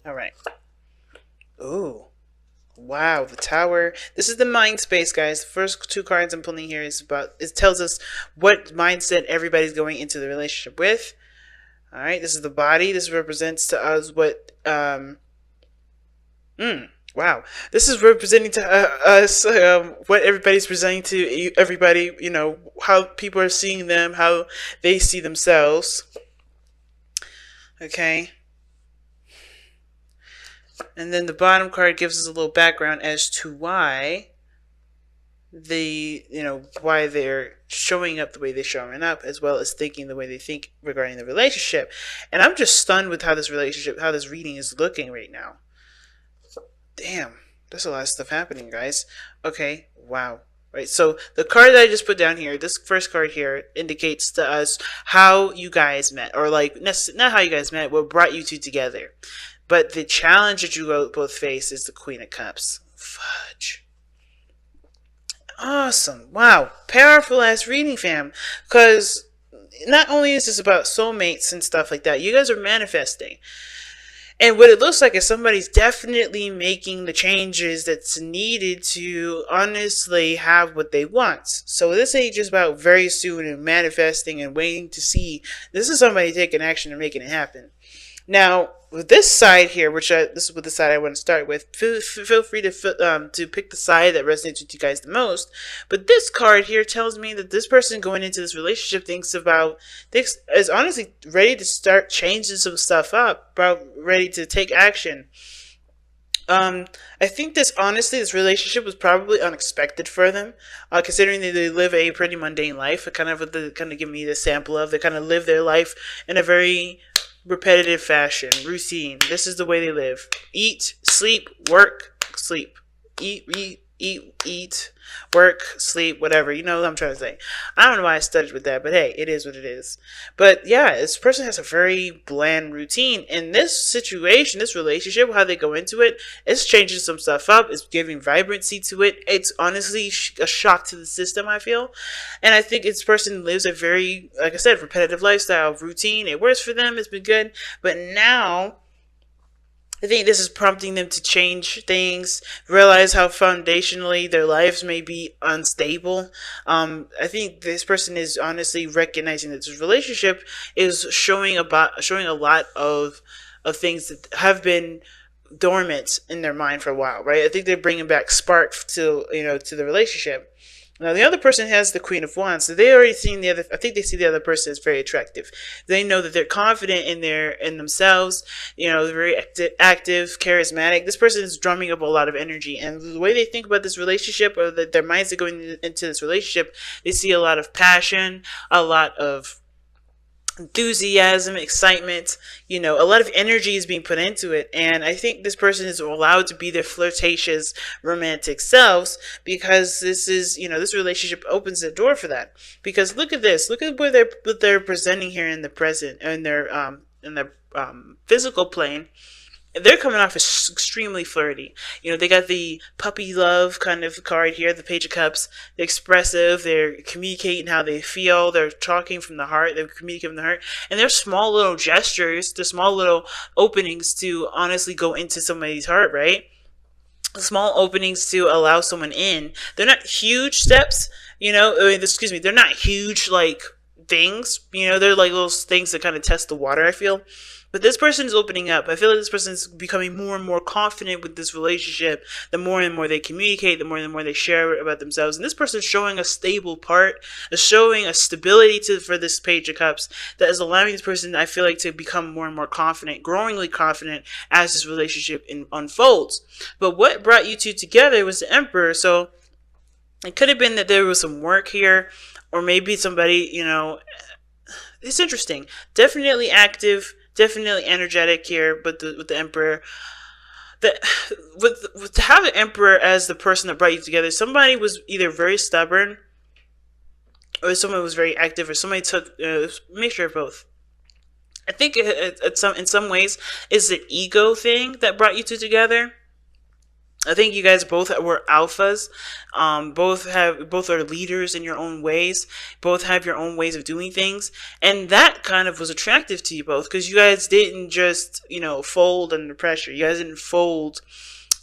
All right. Ooh. Wow, the tower. This is the mind space, guys. The first two cards I'm pulling here is about, it tells us what mindset everybody's going into the relationship with. All right, this is the body. This represents to us what wow. This is representing to us what everybody's presenting to everybody, how people are seeing them, how they see themselves. Okay. And then the bottom card gives us a little background as to why they're showing up the way they're showing up, as well as thinking the way they think regarding the relationship. And I'm just stunned with how this reading is looking right now. Damn, there's a lot of stuff happening, guys. Okay, wow. Right, so the card that I just put down here, this first card here, indicates to us how you guys met, or like not how you guys met, what brought you two together. But the challenge that you both face is the Queen of Cups. Fudge. Awesome. Wow. Powerful ass reading, fam. Because not only is this about soulmates and stuff like that, you guys are manifesting. And what it looks like is somebody's definitely making the changes that's needed to honestly have what they want. So this ain't just about very soon and manifesting and waiting to see. This is somebody taking action and making it happen. Now, with this side here, this is what the side I want to start with. Feel free to pick the side that resonates with you guys the most. But this card here tells me that this person going into this relationship is honestly ready to start changing some stuff up, ready to take action. I think this relationship was probably unexpected for them, considering that they live a pretty mundane life. It kind of give me the sample of, they kind of live their life in a very repetitive fashion, routine. This is the way they live: eat, sleep, work, sleep, eat, work, sleep, whatever. You know what I'm trying to say. I don't know why I studied with that, but hey, it is what it is. But yeah, this person has a very bland routine. In this situation, this relationship, how they go into it, it's changing some stuff up. It's giving vibrancy to it. It's honestly a shock to the system, I feel. And I think this person lives a very, like I said, repetitive lifestyle, routine. It works for them. It's been good. But now, I think this is prompting them to change things, realize how foundationally their lives may be unstable. I think this person is honestly recognizing that this relationship is showing a lot of things that have been dormant in their mind for a while, right? I think they're bringing back spark to the relationship. Now the other person has the Queen of Wands, so they already seen the other. I think they see the other person as very attractive. They know that they're confident in themselves. They're very active, charismatic. This person is drumming up a lot of energy, and the way they think about this relationship, or their minds are going into this relationship, they see a lot of passion, a lot of enthusiasm, excitement, a lot of energy is being put into it. And I think this person is allowed to be their flirtatious, romantic selves, because this relationship opens the door for that. Because look at this, look at what they're presenting here in the present, in their physical plane. They're coming off as extremely flirty. They got the puppy love kind of card here, the Page of Cups. They're expressive. They're communicating how they feel. They're talking from the heart. They're communicating from the heart. And they're small little gestures, the small little openings to honestly go into somebody's heart, right? Small openings to allow someone in. They're not huge steps, excuse me, they're not huge, like, things. They're like little things that kind of test the water, I feel. But this person is opening up. I feel like this person is becoming more and more confident with this relationship. The more and more they communicate, the more and more they share about themselves. And this person is showing a stable part, showing a stability for this Page of Cups that is allowing this person, I feel like, to become more and more confident, growingly confident as this relationship unfolds. But what brought you two together was the Emperor. So it could have been that there was some work here, or maybe somebody, it's interesting. Definitely active. Definitely energetic here, but with the Emperor, to have an Emperor as the person that brought you together, somebody was either very stubborn, or someone was very active, or somebody took mixture of both. I think in some ways it's the ego thing that brought you two together. I think you guys both were alphas. Both are leaders in your own ways. Both have your own ways of doing things, and that kind of was attractive to you both because you guys didn't just fold under pressure. You guys didn't fold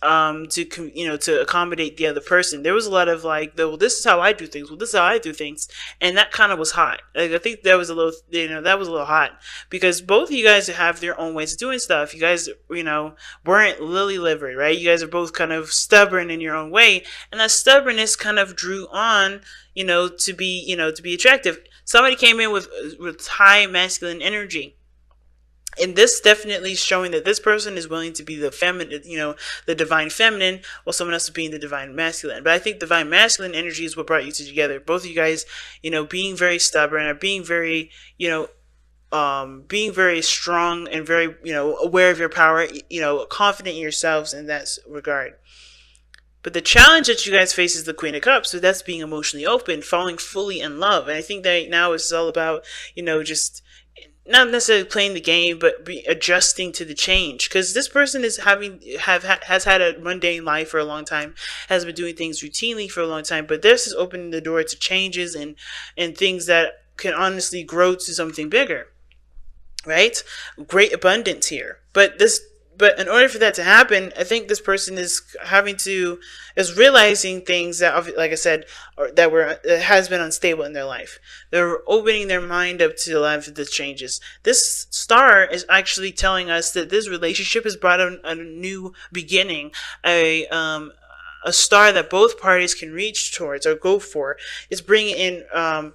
to accommodate the other person. There was a lot of like, well, this is how I do things. Well, this is how I do things, and that kind of was hot. Like, I think that was a little, that was a little hot because both of you guys have their own ways of doing stuff. You guys, weren't lily livered, right? You guys are both kind of stubborn in your own way, and that stubbornness kind of drew on, to be attractive. Somebody came in with high masculine energy, and this definitely is showing that this person is willing to be the feminine, the divine feminine, while someone else is being the divine masculine. But I think divine masculine energy is what brought you two together. Both of you guys, being very stubborn or being very strong and very, aware of your power, confident in yourselves in that regard. But the challenge that you guys face is the Queen of Cups. So that's being emotionally open, falling fully in love. And I think that now it's all about, just not necessarily playing the game, but adjusting to the change. Because this person is has had a mundane life for a long time, has been doing things routinely for a long time. But this is opening the door to changes and things that can honestly grow to something bigger, right? Great abundance here. But in order for that to happen, I think this person is realizing things that, like I said, that has been unstable in their life. They're opening their mind up to a lot of the changes. This star is actually telling us that this relationship has brought a new beginning, a star that both parties can reach towards or go for. It's bringing in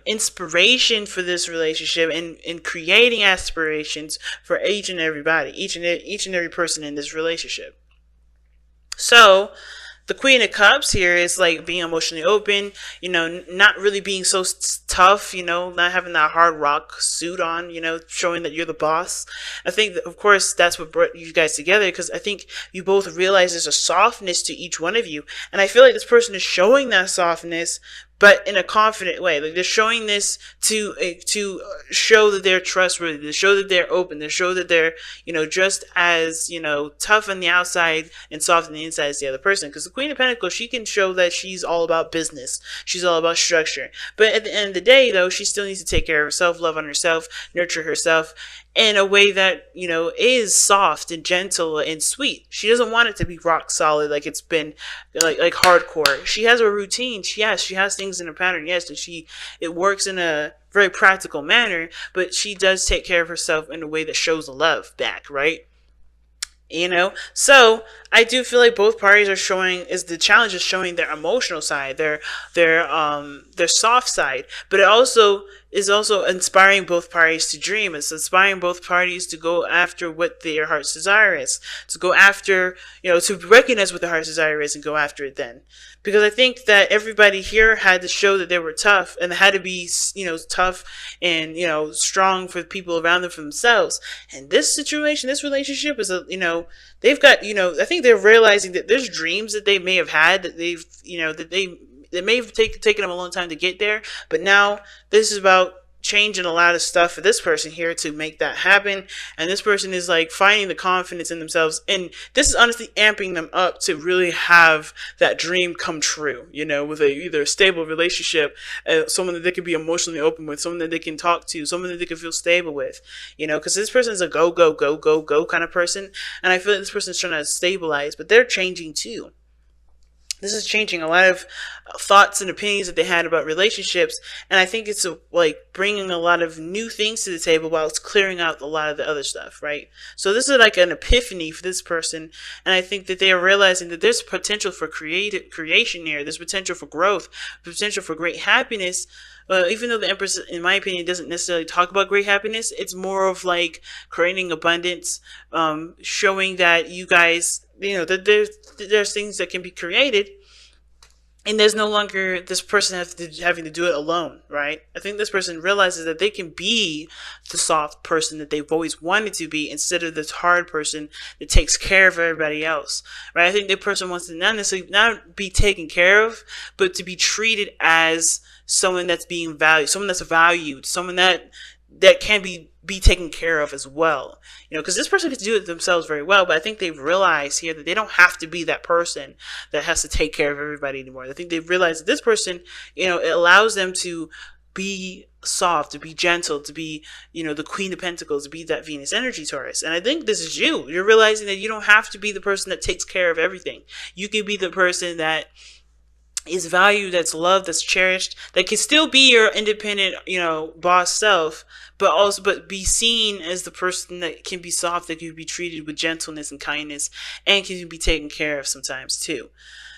inspiration for this relationship and creating aspirations for each and everybody, each and every person in this relationship. So the Queen of Cups here is like being emotionally open, not really being so tough, not having that hard rock suit on, showing that you're the boss. I think that, of course, that's what brought you guys together, because I think you both realize there's a softness to each one of you. And I feel like this person is showing that softness, but in a confident way. Like, they're showing this to show that they're trustworthy, to show that they're open, to show that they're, just as, tough on the outside and soft on the inside as the other person. Because the Queen of Pentacles, she can show that she's all about business. She's all about structure. But at the end of the day, though, she still needs to take care of herself, love on herself, nurture herself in a way that, is soft and gentle and sweet. She doesn't want it to be rock solid, like it's been like hardcore. She has a routine. She has things in a pattern. Yes, and it works in a very practical manner, but she does take care of herself in a way that shows love back, right? So I do feel like both parties are the challenge is showing their emotional side, their soft side, but it also is also inspiring both parties to dream. It's inspiring both parties to go after what their heart's desire is, to go after, to recognize what their heart's desire is and go after it then. Because I think that everybody here had to show that they were tough and had to be, tough and, strong for the people around them, for themselves. And this situation, this relationship is they've got, I think they're realizing that there's dreams that they may have had that they've, that may have taken them a long time to get there. But now this is about changing a lot of stuff for this person here to make that happen. And this person is like finding the confidence in themselves. And this is honestly amping them up to really have that dream come true, with either a stable relationship, someone that they can be emotionally open with, someone that they can talk to, someone that they can feel stable with, because this person is a go, go, go, go, go kind of person. And I feel like this person is trying to stabilize, but they're changing too. This is changing a lot of thoughts and opinions that they had about relationships. And I think it's like bringing a lot of new things to the table while it's clearing out a lot of the other stuff, right? So this is like an epiphany for this person. And I think that they are realizing that there's potential for creation here. There's potential for growth, potential for great happiness. Even though the Empress, in my opinion, doesn't necessarily talk about great happiness, it's more of like creating abundance, showing that you guys, that there's things that can be created, and there's no longer this person having to do it alone, right? I think this person realizes that they can be the soft person that they've always wanted to be instead of this hard person that takes care of everybody else, right? I think the person wants to not necessarily not be taken care of, but to be treated as someone that's being valued, someone that's valued, someone that can be be taken care of as well. Because this person can do it themselves very well, but I think they've realized here that they don't have to be that person that has to take care of everybody anymore. I think they've realized that this person, it allows them to be soft, to be gentle, to be, the Queen of Pentacles, to be that Venus energy, Taurus. And I think this is you. You're realizing that you don't have to be the person that takes care of everything. You can be the person that is valued, that's loved, that's cherished, that can still be your independent, boss self, but be seen as the person that can be soft, that can be treated with gentleness and kindness, and can be taken care of sometimes too.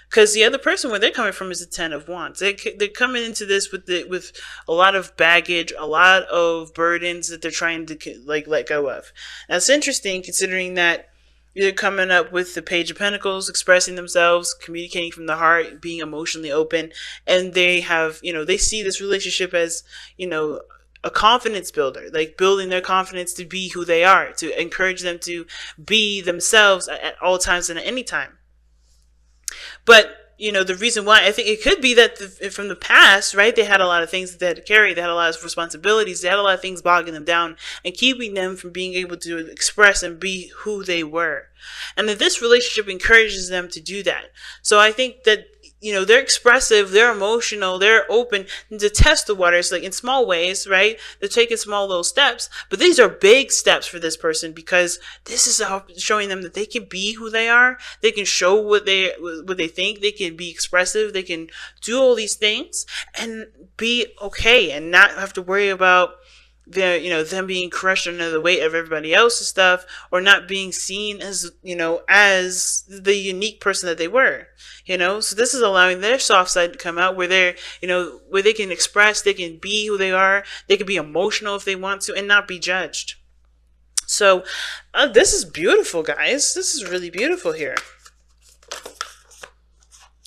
Because the other person, where they're coming from, is the Ten of Wands. They're coming into this with a lot of baggage, a lot of burdens that they're trying to let go of. Now it's interesting, considering that they're coming up with the Page of Pentacles, expressing themselves, communicating from the heart, being emotionally open, and they have, they see this relationship as, a confidence builder, like building their confidence to be who they are, to encourage them to be themselves at all times and at any time. But, the reason why, I think it could be that from the past, right, they had a lot of things that they had to carry. They had a lot of responsibilities. They had a lot of things bogging them down and keeping them from being able to express and be who they were. And that this relationship encourages them to do that. So I think that, they're expressive, they're emotional, they're open to test the waters, like in small ways, right? They're taking small little steps, but these are big steps for this person, because this is showing them that they can be who they are. They can show what they think. They can be expressive. They can do all these things and be okay and not have to worry about them being crushed under the weight of everybody else's stuff, or not being seen as, as the unique person that they were, so this is allowing their soft side to come out, where they're, where they can express, they can be who they are, they can be emotional if they want to, and not be judged. So this is beautiful, guys. This is really beautiful here.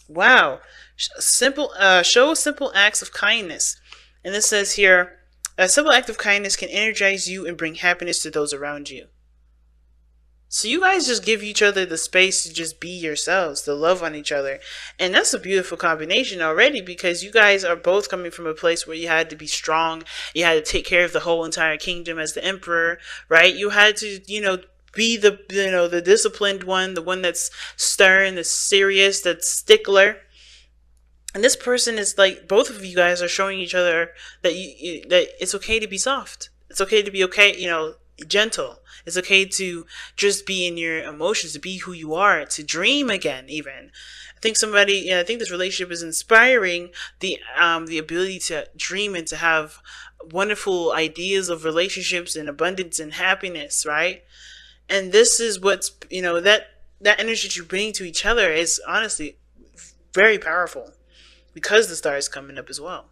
Wow. Show simple acts of kindness. And this says here, a simple act of kindness can energize you and bring happiness to those around you. So you guys just give each other the space to just be yourselves, to love on each other. And that's a beautiful combination already, because you guys are both coming from a place where you had to be strong. You had to take care of the whole entire kingdom as the emperor, right? You had to, be the, the disciplined one, the one that's stern, that's serious, that's stickler. And this person is like, both of you guys are showing each other that that it's okay to be soft. It's okay to be gentle. It's okay to just be in your emotions, to be who you are, to dream again, even. I think this relationship is inspiring the ability to dream and to have wonderful ideas of relationships and abundance and happiness, right? And this is what's, that energy that you bring to each other is honestly very powerful, because the star is coming up as well.